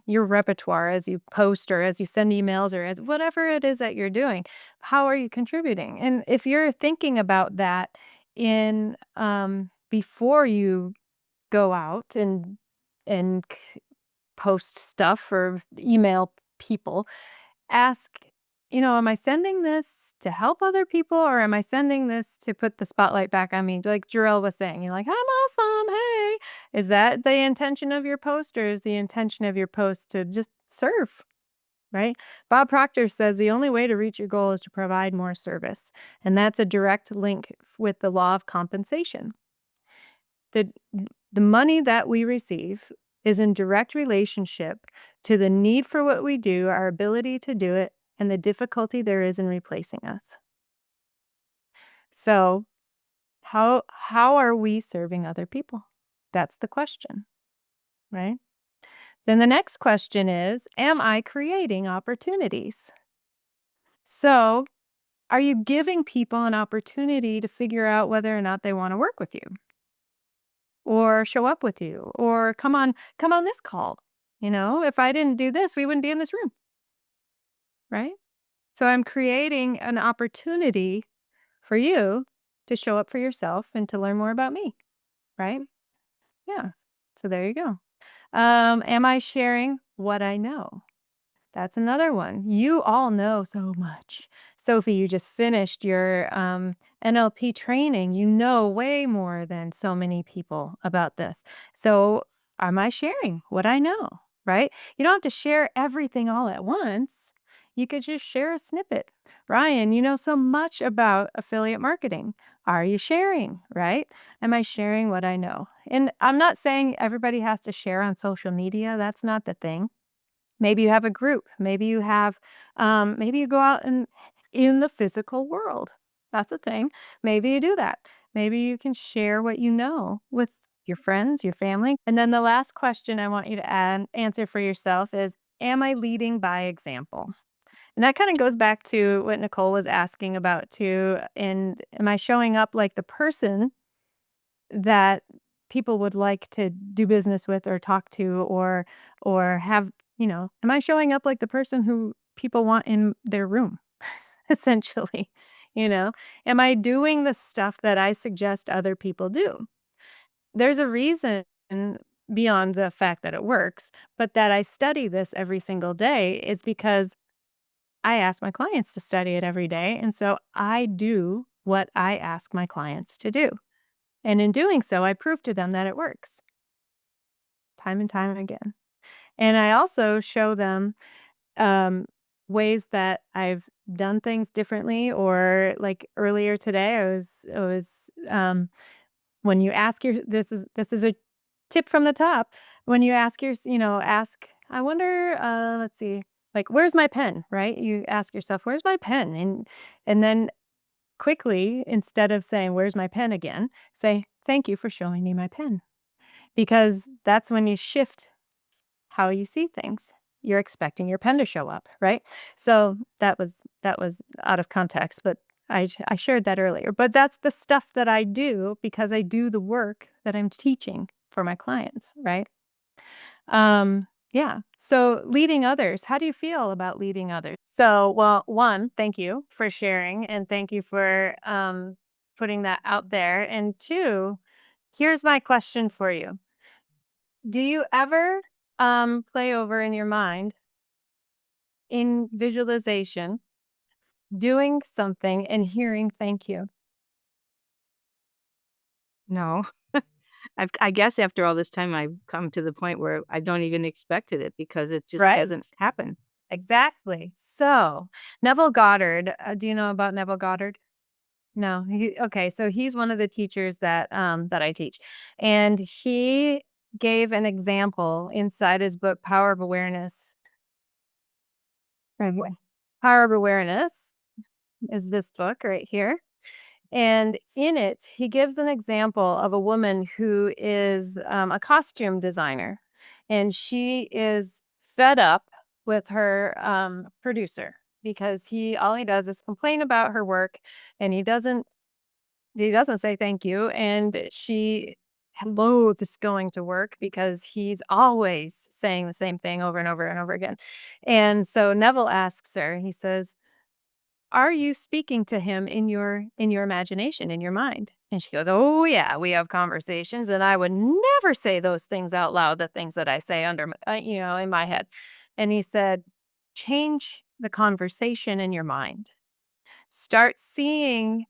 your repertoire as you post or as you send emails or as whatever it is that you're doing. How are you contributing? And if you're thinking about that in before you go out and post stuff or email people, ask am I sending this to help other people or am I sending this to put the spotlight back on me? Like Jarrell was saying, you're like, I'm awesome. Hey, is that the intention of your post or is the intention of your post to just serve? Right? Bob Proctor says the only way to reach your goal is to provide more service. And that's a direct link with the law of compensation. The, the money that we receive is in direct relationship to the need for what we do, our ability to do it, and the difficulty there is in replacing us. So, how are we serving other people? That's the question, right? Then the next question is, am I creating opportunities? So, are you giving people an opportunity to figure out whether or not they want to work with you or show up with you or come on this call? If I didn't do this, we wouldn't be in this room, right? So I'm creating an opportunity for you to show up for yourself and to learn more about me, right? Yeah. So there you go. Am I sharing what I know? That's another one. You all know so much. Sophie, you just finished your NLP training. You know way more than so many people about this. So, am I sharing what I know? Right? You don't have to share everything all at once. You could just share a snippet. Ryan, you know so much about affiliate marketing. Are you sharing? Right? Am I sharing what I know? And I'm not saying everybody has to share on social media. That's not the thing. Maybe you have a group. Maybe you go out in the physical world. That's a thing. Maybe you do that. Maybe you can share what you know with your friends, your family. And then the last question I want you to answer for yourself is, am I leading by example? And that kind of goes back to what Nicole was asking about too. And am I showing up like the person that people would like to do business with or talk to or have, am I showing up like the person who people want in their room essentially, you know? Am I doing the stuff that I suggest other people do? There's a reason beyond the fact that it works, but that I study this every single day is because I ask my clients to study it every day, and so I do what I ask my clients to do. And in doing so, I prove to them that it works time and time again. And I also show them um, ways that I've done things differently. Or like earlier today, I was when you ask your this is a tip from the top. When you ask ask. I wonder. Let's see. Like, where's my pen? Right? You ask yourself, where's my pen? And then quickly, instead of saying, where's my pen again, say, thank you for showing me my pen. Because that's when you shift how you see things. You're expecting your pen to show up, right? So that was out of context, but I shared that earlier. But that's the stuff that I do because I do the work that I'm teaching for my clients, right? Yeah. So leading others, how do you feel about leading others? So, well, one, thank you for sharing and thank you for putting that out there. And two, here's my question for you. Do you ever play over in your mind in visualization doing something and hearing thank you? No. I guess after all this time, I've come to the point where I don't even expected it because it just Right. hasn't happened. Exactly. So, Neville Goddard, do you know about Neville Goddard? No. Okay, so he's one of the teachers that I teach. And he gave an example inside his book Power of Awareness. Right. Power of Awareness is this book right here. And in it, he gives an example of a woman who is a costume designer, and she is fed up with her producer because he all he does is complain about her work, and he doesn't say thank you, and she loathes going to work because he's always saying the same thing over and over and over again. And so Neville asks her, he says, are you speaking to him in your imagination, in your mind? And she goes, "Oh, yeah, we have conversations, and I would never say those things out loud, the things that I say in my head." And he said, "Change the conversation in your mind. Start seeing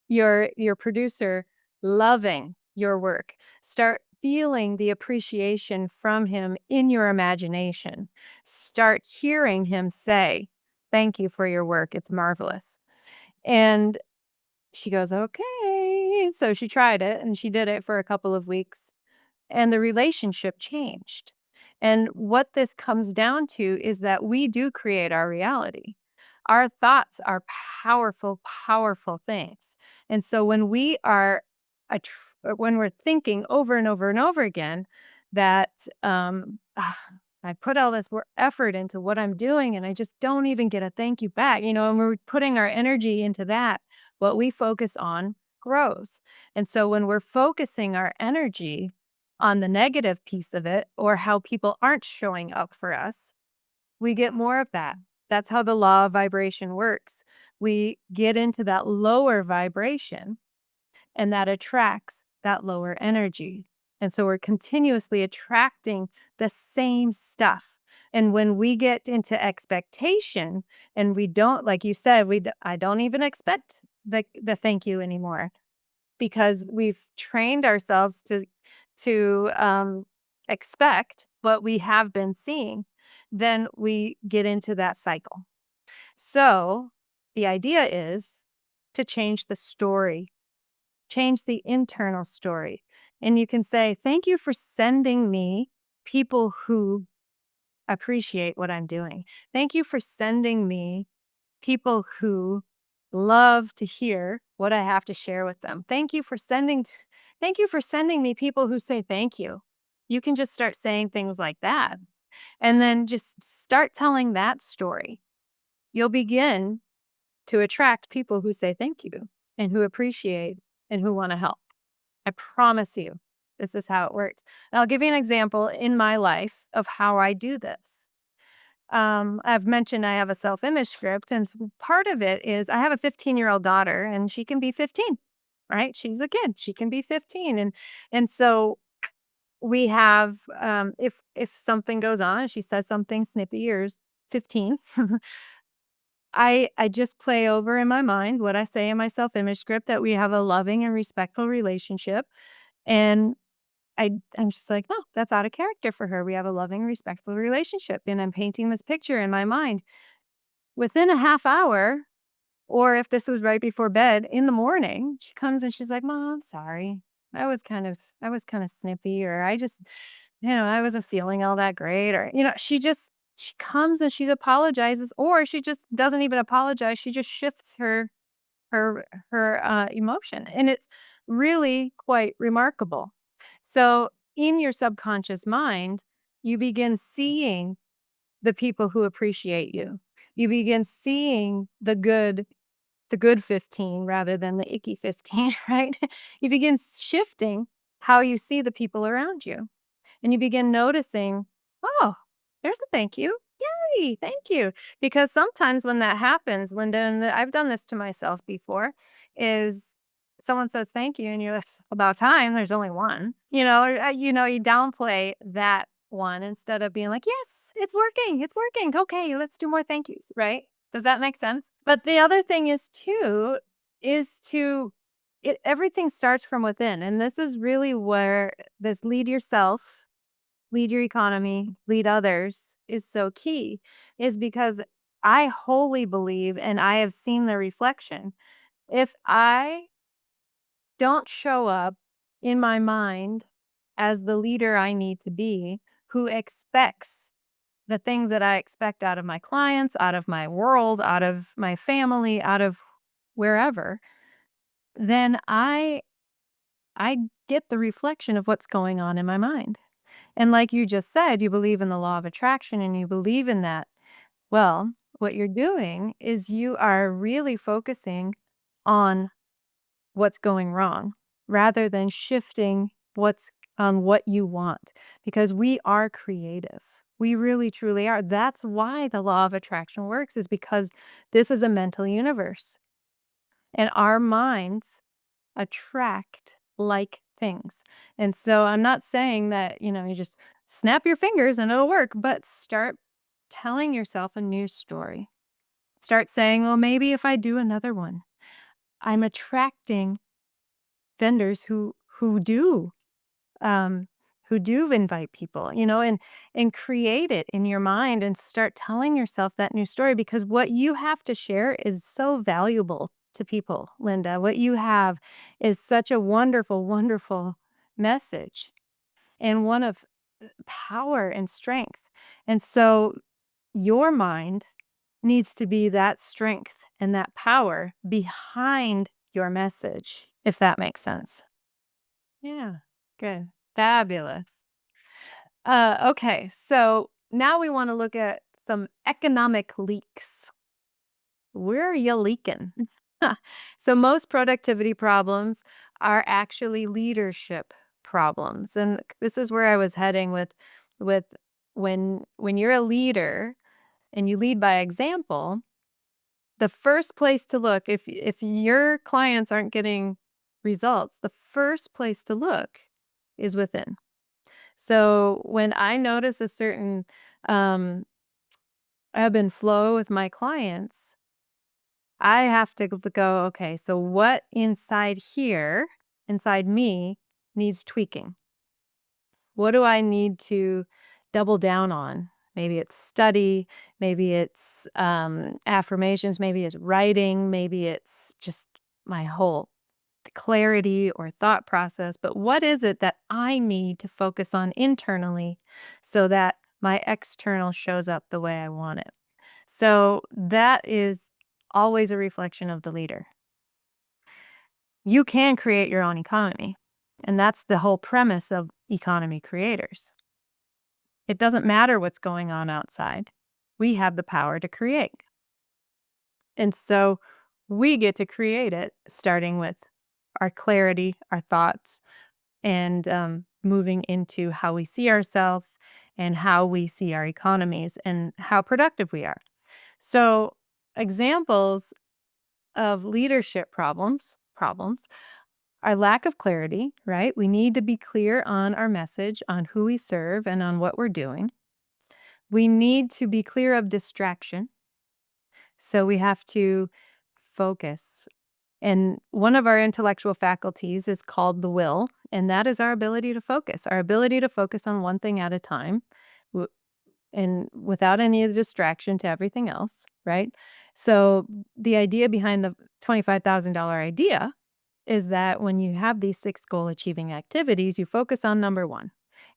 your producer loving your work. Start feeling the appreciation from him in your imagination. Start hearing him say, "Thank you for your work. It's marvelous." And she goes, "Okay." So she tried it and she did it for a couple of weeks and the relationship changed. And what this comes down to is that we do create our reality. Our thoughts are powerful, powerful things. And so when we are when we're thinking over and over and over again that I put all this effort into what I'm doing and I just don't even get a thank you back, and we're putting our energy into that, what we focus on grows. And so when we're focusing our energy on the negative piece of it or how people aren't showing up for us, we get more of that. That's how the law of vibration works. We get into that lower vibration and that attracts that lower energy. And so we're continuously attracting the same stuff. And when we get into expectation and we don't, like you said, I don't even expect the thank you anymore because we've trained ourselves to expect what we have been seeing, then we get into that cycle. So the idea is to change the story, change the internal story. And you can say, "Thank you for sending me people who appreciate what I'm doing. Thank you for sending me people who love to hear what I have to share with them. Thank you for sending me people who say thank you." You can just start saying things like that and then just start telling that story. You'll begin to attract people who say thank you and who appreciate and who want to help. I promise you, this is how it works. And I'll give you an example in my life of how I do this. I've mentioned I have a self-image script, and part of it is I have a 15-year-old daughter, and she can be 15, right? She's a kid. She can be 15, and so we have if something goes on, she says something snippy or 15. I just play over in my mind what I say in my self-image script that we have a loving and respectful relationship, and I'm just like, "No, that's out of character for her. We have a loving, respectful relationship." And I'm painting this picture in my mind. Within a half hour, or if this was right before bed in the morning, she comes and she's like, "Mom, I'm sorry. I was kind of snippy, or I wasn't feeling all that great." Or, she comes and she apologizes, or she just doesn't even apologize. She just shifts her emotion, and it's really quite remarkable. So, in your subconscious mind, you begin seeing the people who appreciate you. You begin seeing the good 15 rather than the icky 15, right? You begin shifting how you see the people around you. And you begin noticing, "Oh, there's a thank you. Yay, thank you." Because sometimes when that happens, Linda, and I've done this to myself before, is someone says thank you and you're like, "About time, there's only one." You downplay that one instead of being like, "Yes, it's working. It's working. Okay, let's do more thank yous," right? Does that make sense? But the other thing is too, is to everything starts from within. And this is really where this lead yourself, lead your economy, lead others is so key, is because I wholly believe, and I have seen the reflection. If I don't show up in my mind as the leader I need to be, who expects the things that I expect out of my clients, out of my world, out of my family, out of wherever, then I get the reflection of what's going on in my mind. And like you just said, you believe in the law of attraction and you believe in that. Well, what you're doing is you are really focusing on what's going wrong rather than shifting what's on what you want, because we are creative. We really truly are. That's why the law of attraction works, is because this is a mental universe and our minds attract like things. And so I'm not saying that, you just snap your fingers and it'll work, but start telling yourself a news story. Start saying, well, maybe if I do another one, I'm attracting vendors um, who do invite people, and create it in your mind and start telling yourself that new story because what you have to share is so valuable to people, Linda. What you have is such a wonderful, wonderful message and one of power and strength. And so your mind needs to be that strength and that power behind your message, if that makes sense. Yeah, good. Fabulous. Okay, so now we want to look at some economic leaks. Where are you leaking? So most productivity problems are actually leadership problems. And this is where I was heading with when you're a leader and you lead by example, the first place to look if your clients aren't getting results, the first place to look is within. So when I notice a certain um, ebb and flow with my clients, I have to go, okay, so what inside here, inside me, needs tweaking? What do I need to double down on? Maybe it's study, maybe it's affirmations, maybe it's writing, maybe it's just my whole clarity or thought process. But what is it that I need to focus on internally so that my external shows up the way I want it? So that is always a reflection of the leader. You can create your own economy. And that's the whole premise of economy creators. It doesn't matter what's going on outside. We have the power to create. And so we get to create it starting with our clarity, our thoughts, and moving into how we see ourselves and how we see our economies and how productive we are. So examples of leadership problems are lack of clarity, right? We need to be clear on our message, on who we serve, and on what we're doing. We need to be clear of distraction. So we have to focus. And one of our intellectual faculties is called the will, and that is our ability to focus on one thing at a time w- and without any of the distraction to everything else, right? So the idea behind the $25,000 idea is that when you have these 6 goal achieving activities, you focus on number 1.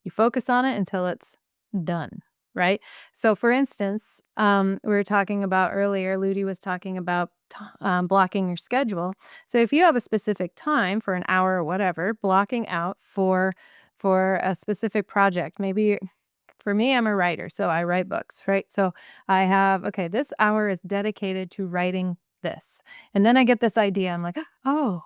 You focus on it until it's done, right? So for instance, we were talking about earlier, Ludi was talking about blocking your schedule. So if you have a specific time for an hour or whatever, blocking out for a specific project, maybe for me, I'm a writer, so I write books, right? So I have, okay, this hour is dedicated to writing this. And then I get this idea. I'm like, oh,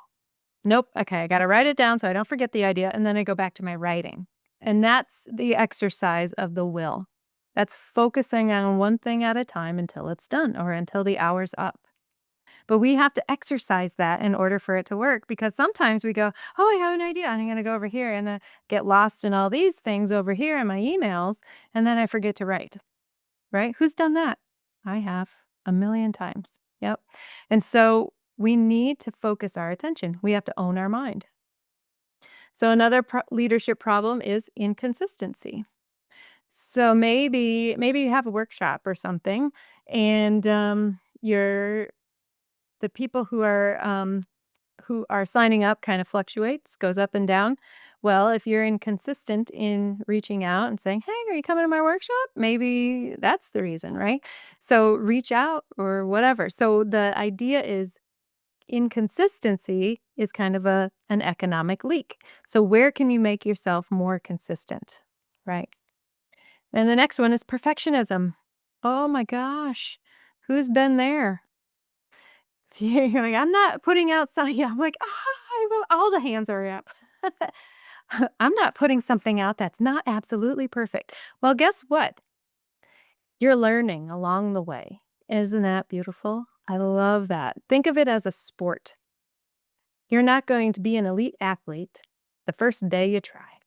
nope. Okay, I got to write it down so I don't forget the idea. And then I go back to my writing. And that's the exercise of the will. That's focusing on one thing at a time until it's done or until the hour's up. But we have to exercise that in order for it to work because sometimes we go, oh, I have an idea. I'm going to go over here and get lost in all these things over here in my emails. And then I forget to write, right? Who's done that? I have a million times. Yep. And so we need to focus our attention. We have to own our mind. So another leadership problem is inconsistency. So maybe you have a workshop or something, and you're the people who are signing up kind of fluctuates, goes up and down. Well, if you're inconsistent in reaching out and saying, "Hey, are you coming to my workshop?" Maybe that's the reason, right? So reach out or whatever. So the idea is inconsistency is kind of an economic leak. So where can you make yourself more consistent, right? And the next one is perfectionism. Oh my gosh, who's been there? You're like, I'm not putting out some. Yeah, I'm like, all the hands are up. I'm not putting something out that's not absolutely perfect. Well, guess what? You're learning along the way. Isn't that beautiful? I love that. Think of it as a sport. You're not going to be an elite athlete the first day you try.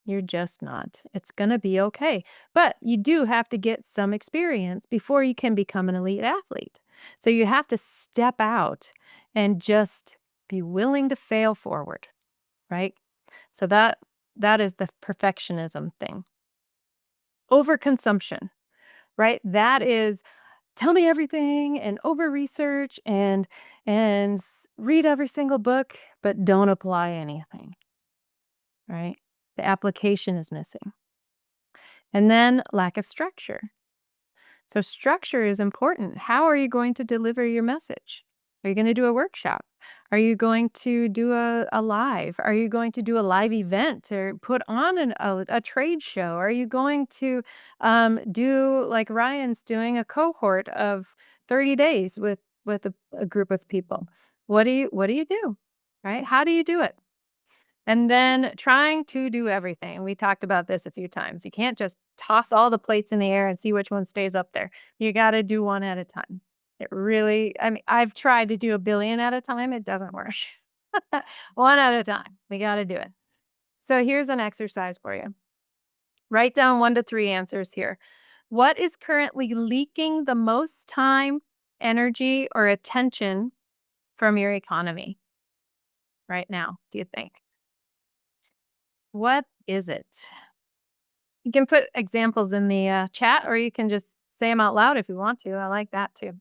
You're just not. It's going to be okay. But you do have to get some experience before you can become an elite athlete. So you have to step out and just be willing to fail forward, right? So that is the perfectionism thing. Overconsumption, right? That is tell me everything and over research and read every single book, but don't apply anything, right? The application is missing. And then lack of structure. So structure is important. How are you going to deliver your message? Are you going to do a workshop? Are you going to do a live? Are you going to do a live event or put on a trade show? Are you going to do like Ryan's doing a cohort of 30 days with a group of people? What do you do? Right? How do you do it? And then trying to do everything. We talked about this a few times. You can't just toss all the plates in the air and see which one stays up there. You got to do one at a time. It really, I mean, I've tried to do a billion at a time. It doesn't work. One at a time. We got to do it. So here's an exercise for you. Write down 1 to 3 answers here. What is currently leaking the most time, energy, or attention from your economy right now, do you think? What is it? You can put examples in the chat or you can just say them out loud if you want to. I like that too.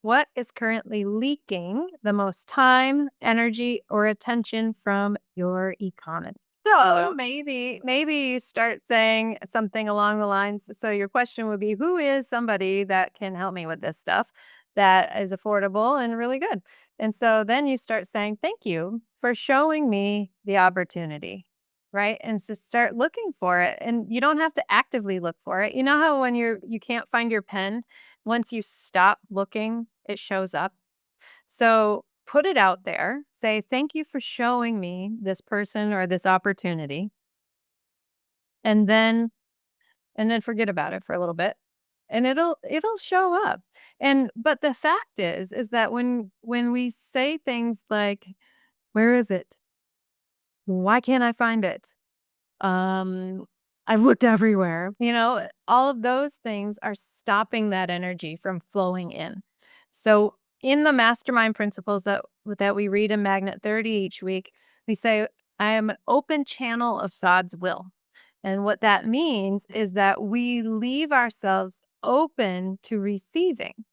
What is currently leaking the most time, energy, or attention from your economy? So maybe you start saying something along the lines. So your question would be, who is somebody that can help me with this stuff that is affordable and really good? And so then you start saying, thank you for showing me the opportunity. Right. And so start looking for it. And you don't have to actively look for it. You know how when you can't find your pen, once you stop looking, it shows up. So put it out there. Say, thank you for showing me this person or this opportunity. And then forget about it for a little bit. And it'll show up. And but the fact is that when we say things like, where is it? Why can't I find it? Um, I've looked everywhere. All of those things are stopping that energy from flowing in. So in the mastermind principles that we read in Magnet 30 each week, we say, I am an open channel of God's will. And what that means is that we leave ourselves open to receiving.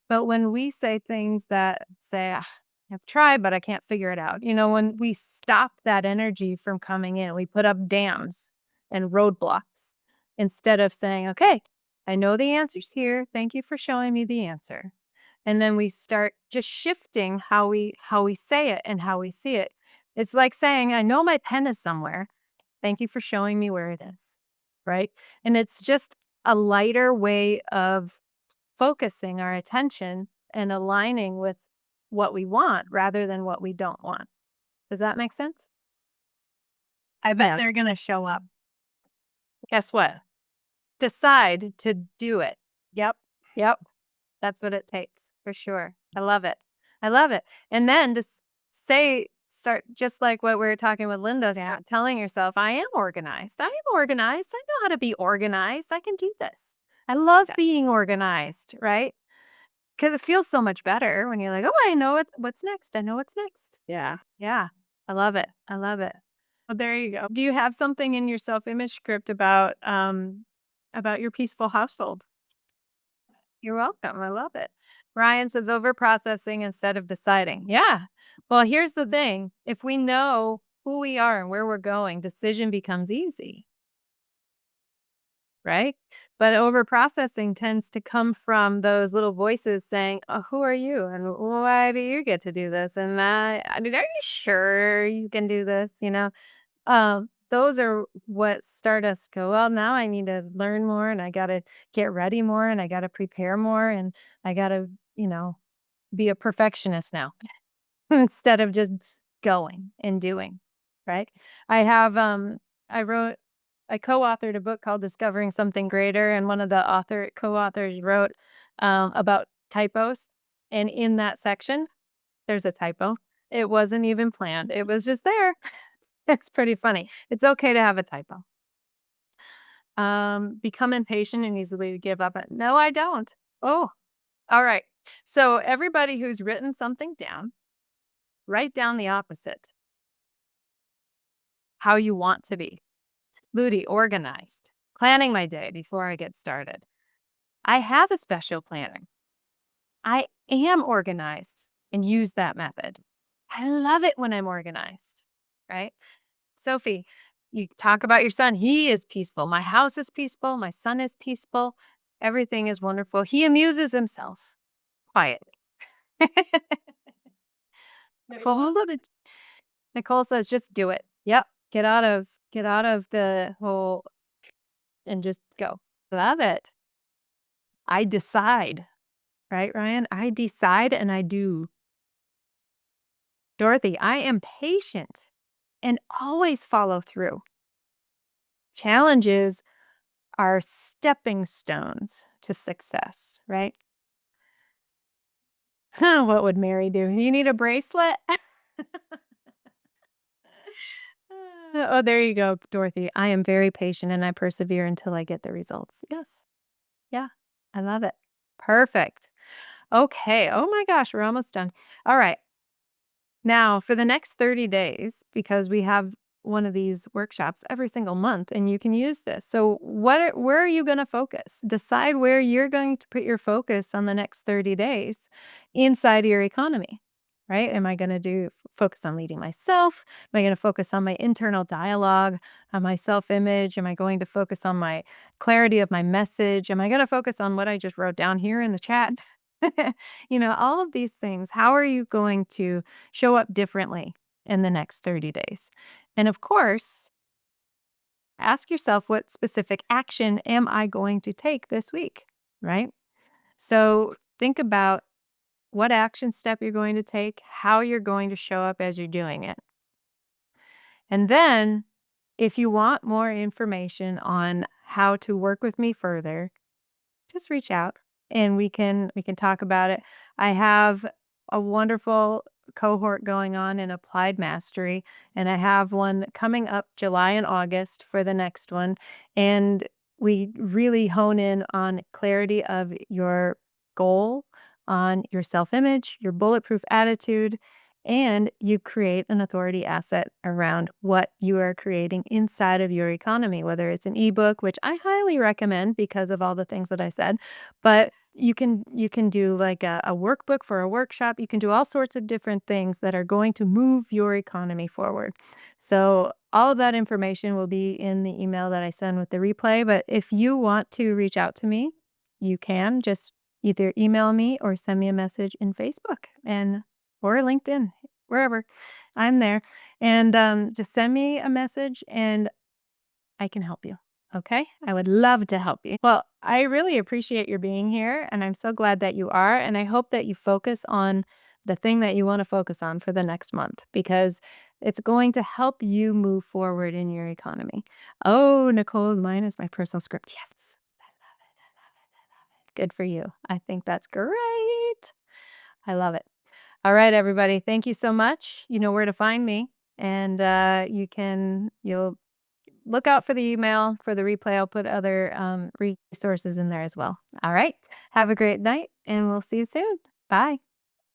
But when we say things that say, "Ah, I've tried, but I can't figure it out," when we stop that energy from coming in, we put up dams and roadblocks instead of saying, okay, I know the answer's here. Thank you for showing me the answer. And then we start just shifting how we say it and how we see it. It's like saying, I know my pen is somewhere. Thank you for showing me where it is. Right. And it's just a lighter way of focusing our attention and aligning with what we want rather than what we don't want. Does that make sense? I bet they're going to show up. Guess what? Decide to do it. Yep. Yep. That's what it takes for sure. I love it. I love it. And then just start just like what we were talking with Linda, start telling yourself, I am organized. I am organized. I know how to be organized. I can do this. I love being organized, right? Because it feels so much better when you're like, oh, I know what's next. I know what's next. Yeah. Yeah. I love it. I love it. Well, there you go. Do you have something in your self-image script about your peaceful household? You're welcome. I love it. Ryan says over processing instead of deciding. Yeah. Well, here's the thing. If we know who we are and where we're going, decision becomes easy. Right? But over processing tends to come from those little voices saying, oh, who are you? And why do you get to do this? And I mean, are you sure you can do this? Those are what start us to go, well, now I need to learn more and I got to get ready more and I got to prepare more and I got to, be a perfectionist now instead of just going and doing. Right. I have, I co-authored a book called Discovering Something Greater. And one of the co-authors wrote about typos. And in that section, there's a typo. It wasn't even planned. It was just there. It's pretty funny. It's okay to have a typo. Become impatient and easily give up. No, I don't. Oh, all right. So everybody who's written something down, write down the opposite. How you want to be. Moody, organized. Planning my day before I get started. I have a special planning. I am organized and use that method. I love it when I'm organized, right? Sophie, you talk about your son. He is peaceful. My house is peaceful. My son is peaceful. Everything is wonderful. He amuses himself quietly. Full of it. Nicole says, just do it. Yep. Get out of the whole and just go. Love it. I decide. Right, Ryan? I decide and I do. Dorothy, I am patient and always follow through. Challenges are stepping stones to success, right? What would Mary do? You need a bracelet? Oh, there you go, Dorothy. I am very patient and I persevere until I get the results. Yes. Yeah. I love it. Perfect. Okay. Oh my gosh, we're almost done. All right. Now, for the next 30 days, because we have one of these workshops every single month and you can use this. So, where are you going to focus? Decide where you're going to put your focus on the next 30 days inside your economy, right? Am I going to focus on leading myself? Am I going to focus on my internal dialogue, on my self-image? Am I going to focus on my clarity of my message? Am I going to focus on what I just wrote down here in the chat? All of these things. How are you going to show up differently in the next 30 days? And of course, ask yourself, what specific action am I going to take this week? Right? So think about what action step you're going to take, how you're going to show up as you're doing it. And then, if you want more information on how to work with me further, just reach out and we can talk about it. I have a wonderful cohort going on in applied mastery, and I have one coming up July and August for the next one. And we really hone in on clarity of your goal, on your self-image, your bulletproof attitude, and you create an authority asset around what you are creating inside of your economy, whether it's an ebook, which I highly recommend because of all the things that I said, but you can do like a workbook for a workshop. You can do all sorts of different things that are going to move your economy forward. So all of that information will be in the email that I send with the replay. But if you want to reach out to me, you can just either email me or send me a message in Facebook and or LinkedIn, wherever. I'm there. And just send me a message and I can help you. Okay? I would love to help you. Well, I really appreciate your being here, and I'm so glad that you are. And I hope that you focus on the thing that you want to focus on for the next month because it's going to help you move forward in your economy. Oh, Nicole, mine is my personal script. Yes. I love it. I love it. I love it. Good for you. I think that's great. I love it. All right, everybody. Thank you so much. You know where to find me. And you'll look out for the email for the replay. I'll put other resources in there as well. All right. Have a great night and we'll see you soon. Bye.